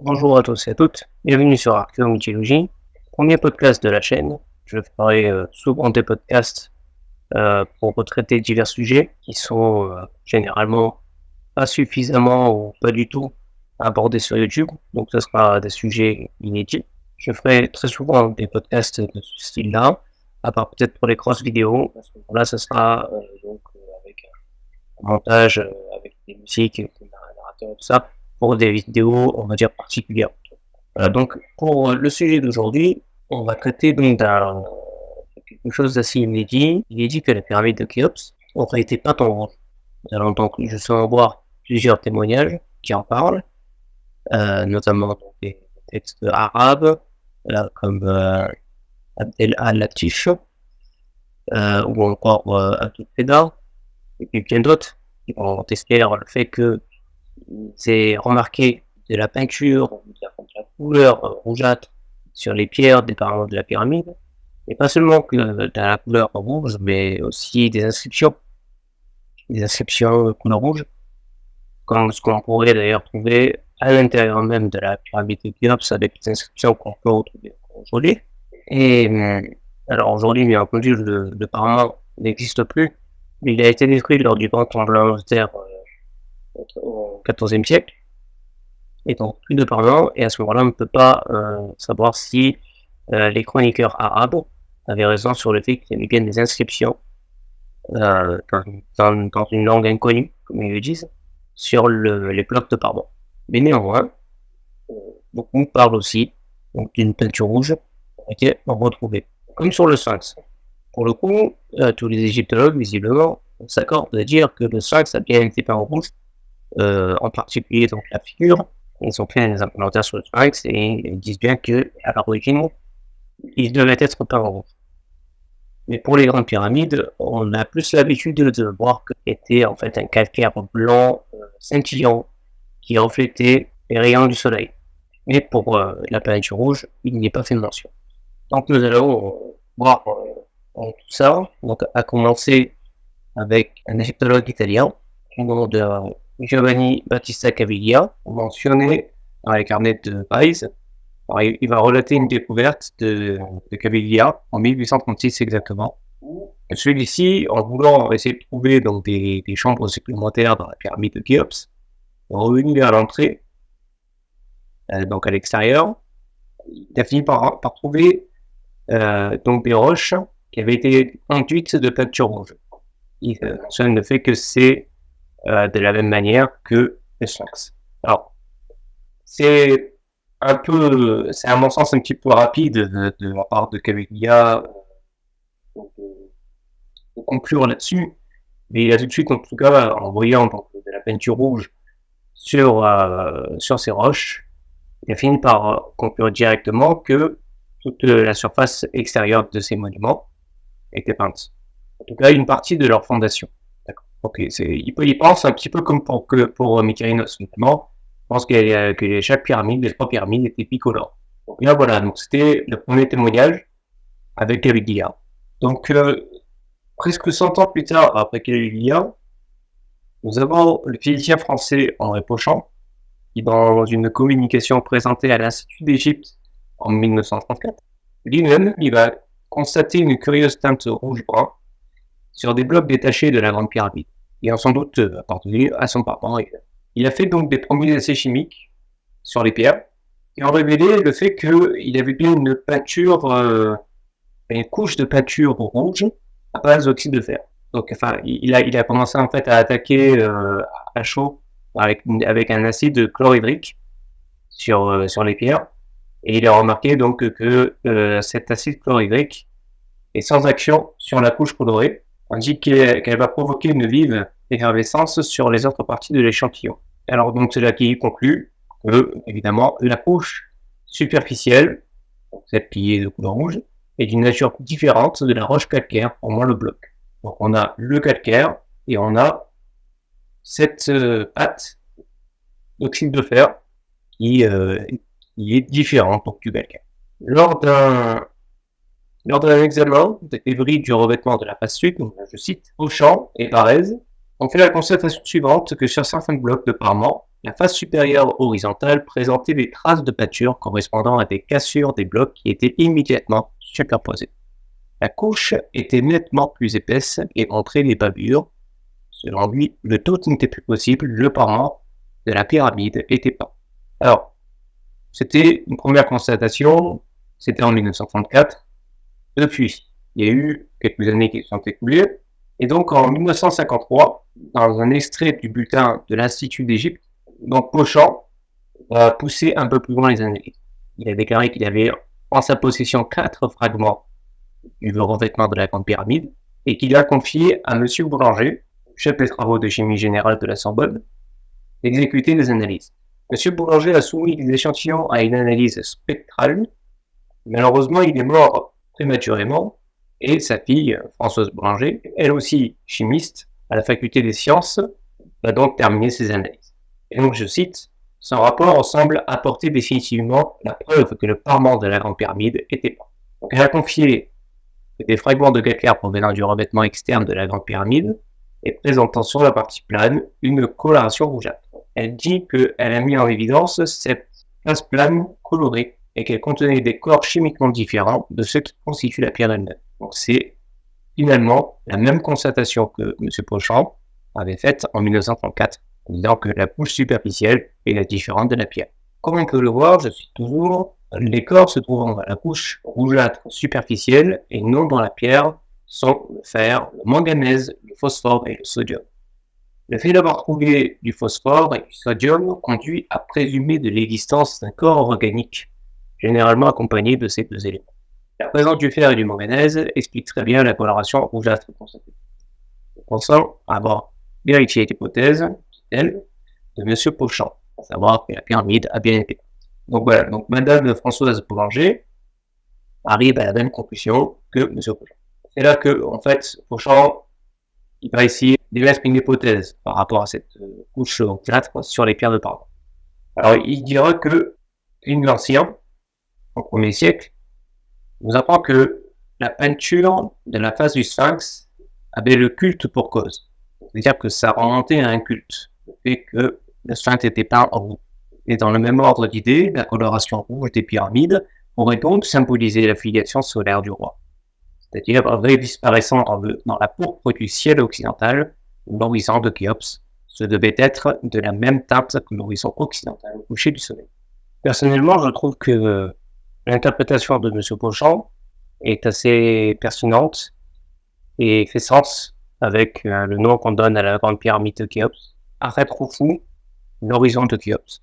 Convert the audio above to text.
Bonjour à tous et à toutes, bienvenue sur Archéomythologie, premier podcast de la chaîne. Je ferai souvent des podcasts pour retraiter divers sujets qui sont généralement pas suffisamment ou pas du tout abordés sur YouTube, donc ce sera des sujets inédits. Je ferai très souvent des podcasts de ce style-là, à part peut-être pour les cross vidéos, à ce moment-là, ce sera avec un montage, avec des musiques, des narrateurs et tout ça, pour des vidéos, on va dire, particulières. Voilà, donc pour le sujet d'aujourd'hui, on va traiter donc d'un quelque chose d'assez inédit. Il est dit que la pyramide de Khéops aurait été peinte en rouge. Alors donc je sens voir plusieurs témoignages qui en parlent, notamment donc, des textes arabes, comme Abdel al-Latif, ou encore Abdul-Feda, et puis bien d'autres qui vont tester le fait que c'est remarqué de la peinture, de la couleur rougeâtre sur les pierres des parements de la pyramide, et pas seulement que de la couleur rouge, mais aussi des inscriptions couleur rouge, comme ce qu'on pourrait d'ailleurs trouver à l'intérieur même de la pyramide de Khéops avec des inscriptions qu'on peut retrouver aujourd'hui. Et alors aujourd'hui, bien entendu, le parement n'existe plus, mais il a été détruit lors du grand tremblement de terre au XIVe siècle. Et donc plus de parlant, et à ce moment-là, on ne peut pas savoir si les chroniqueurs arabes avaient raison sur le fait qu'il y avait bien des inscriptions dans une langue inconnue, comme ils le disent, sur les blocs de parement. Mais néanmoins, beaucoup parlent aussi d'une peinture rouge qui est retrouvée, comme sur le sphinx. Pour le coup, tous les égyptologues, visiblement, s'accordent à dire que le sphinx a bien été peint en rouge, en particulier donc la figure. Ils ont fait des implémentaires sur le sphinx et ils disent bien qu'à l'origine, il devait être peint en rouge. Mais pour les grandes pyramides, on a plus l'habitude de voir que c'était en fait un calcaire blanc scintillant qui reflétait les rayons du soleil. Mais pour la peinture rouge, il n'y est pas fait mention. Donc nous allons voir tout ça, donc à commencer avec un égyptologue italien du nom de Giovanni Battista Caviglia, mentionné dans les carnets de Weiss. Alors, il va relater une découverte de Caviglia en 1836 exactement. Celui-ci, en voulant essayer de trouver donc, des chambres supplémentaires dans la pyramide de Khéops, revenu vers l'entrée, donc à l'extérieur, il a fini par trouver donc des roches qui avaient été enduites de peinture rouge. Il mentionne le fait que c'est de la même manière que le sphinx. Alors, c'est à mon sens un petit peu rapide de la part de Caviglia de conclure là-dessus, mais il a tout de suite, en tout cas, en voyant donc, de la peinture rouge sur ces roches, il a fini par conclure directement que toute la surface extérieure de ces monuments était peinte. En tout cas, une partie de leur fondation. D'accord. Ok, il pense un petit peu comme pour Mykérinos, notamment. Je pense que chaque pyramide, les 3 pyramides étaient bicolores. Donc là, voilà, donc c'était le premier témoignage avec Caviglia. Donc, presque 100 ans plus tard, après Caviglia, nous avons le physicien français Henri Pochant, qui, dans une communication présentée à l'Institut d'Égypte en 1934, lui-même, il va constater une curieuse teinte rouge-brun sur des blocs détachés de la Grande Pyramide, et en sans doute appartenu à son parent. Il a fait donc des premiers essais chimiques sur les pierres, qui ont révélé le fait qu'il avait bien une peinture, une couche de peinture rouge à base d'oxyde de fer. Donc, enfin, il a commencé en fait à attaquer à chaud avec un acide chlorhydrique sur les pierres, et il a remarqué donc que cet acide chlorhydrique est sans action sur la couche colorée, tandis qu'elle va provoquer une vive effervescence sur les autres parties de l'échantillon. Alors donc c'est là qu'il conclut que, évidemment, la couche superficielle, celle qui est de couleur rouge, est d'une nature différente de la roche calcaire, au moins le bloc. Donc on a le calcaire et on a cette pâte d'oxyde de fer qui est différente donc, du calcaire. Lors d'un examen des débris du revêtement de la face sud, donc, je cite, Pochant et Varèse ont fait la constatation suivante que sur certains blocs de parement, La face supérieure horizontale présentait des traces de peinture correspondant à des cassures des blocs qui étaient immédiatement superposés. La couche était nettement plus épaisse et montrait des bavures. Selon lui, le doute n'était plus possible, le parement de la pyramide était peint. Alors, c'était une première constatation, c'était en 1934. Depuis, il y a eu quelques années qui se sont écoulées, et donc en 1953, dans un extrait du bulletin de l'Institut d'Égypte, donc Beauchamp a poussé un peu plus loin les analyses. Il a déclaré qu'il avait en sa possession 4 fragments du revêtement de la Grande Pyramide et qu'il a confié à M. Boulanger, chef des travaux de chimie générale de la Sorbonne, d'exécuter des analyses. M. Boulanger a soumis les échantillons à une analyse spectrale. Malheureusement, il est mort prématurément et sa fille, Françoise Boulanger, elle aussi chimiste à la faculté des sciences, va donc terminer ses analyses. Et donc, je cite, « Son rapport semble apporter définitivement la preuve que le parement de la Grande Pyramide était peint. » Donc, elle a confié que des fragments de calcaire provenant du revêtement externe de la Grande Pyramide et présentant sur la partie plane une coloration rougeâtre. Elle dit qu'elle a mis en évidence cette face plane colorée et qu'elle contenait des corps chimiquement différents de ceux qui constituent la pierre elle-même. Donc c'est finalement la même constatation que M. Beauchamp avait faite en 1934, en disant que la couche superficielle est différente de la pierre. Comme on peut le voir, je suis toujours, les corps se trouvant dans la couche rougeâtre superficielle et non dans la pierre sont le fer, le manganèse, le phosphore et le sodium. Le fait d'avoir trouvé du phosphore et du sodium conduit à présumer de l'existence d'un corps organique, généralement accompagné de ces deux éléments. La présence du fer et du manganèse explique très bien la coloration rougeâtre constatée. Nous pensons avoir vérifié l'hypothèse, dit-elle, de M. Beauchamp, à savoir que la pyramide a bien été peinte. Donc voilà, donc Madame Françoise Boulanger arrive à la même conclusion que M. Beauchamp. C'est là que, en fait, Beauchamp il va essayer d'émettre une hypothèse par rapport à cette couche rougeâtre sur les pierres de parlement. Alors, il dira que Pline l'Ancien, au 1er siècle, nous apprend que la peinture de la face du Sphinx avait le culte pour cause. C'est-à-dire que ça remontait à un culte, le fait que le Sphinx était peint en rouge. Et dans le même ordre d'idées, la coloration rouge des pyramides pourrait donc symboliser la filiation solaire du roi. C'est-à-dire disparaissant dans la pourpre du ciel occidental, l'horizon de Khéops, ce devait être de la même teinte que l'horizon occidental au coucher du soleil. Personnellement, je trouve que l'interprétation de M. Beauchamp est assez pertinente et fait sens avec le nom qu'on donne à la grande pyramide de Khéops, Arret Khufu, l'horizon de Khéops.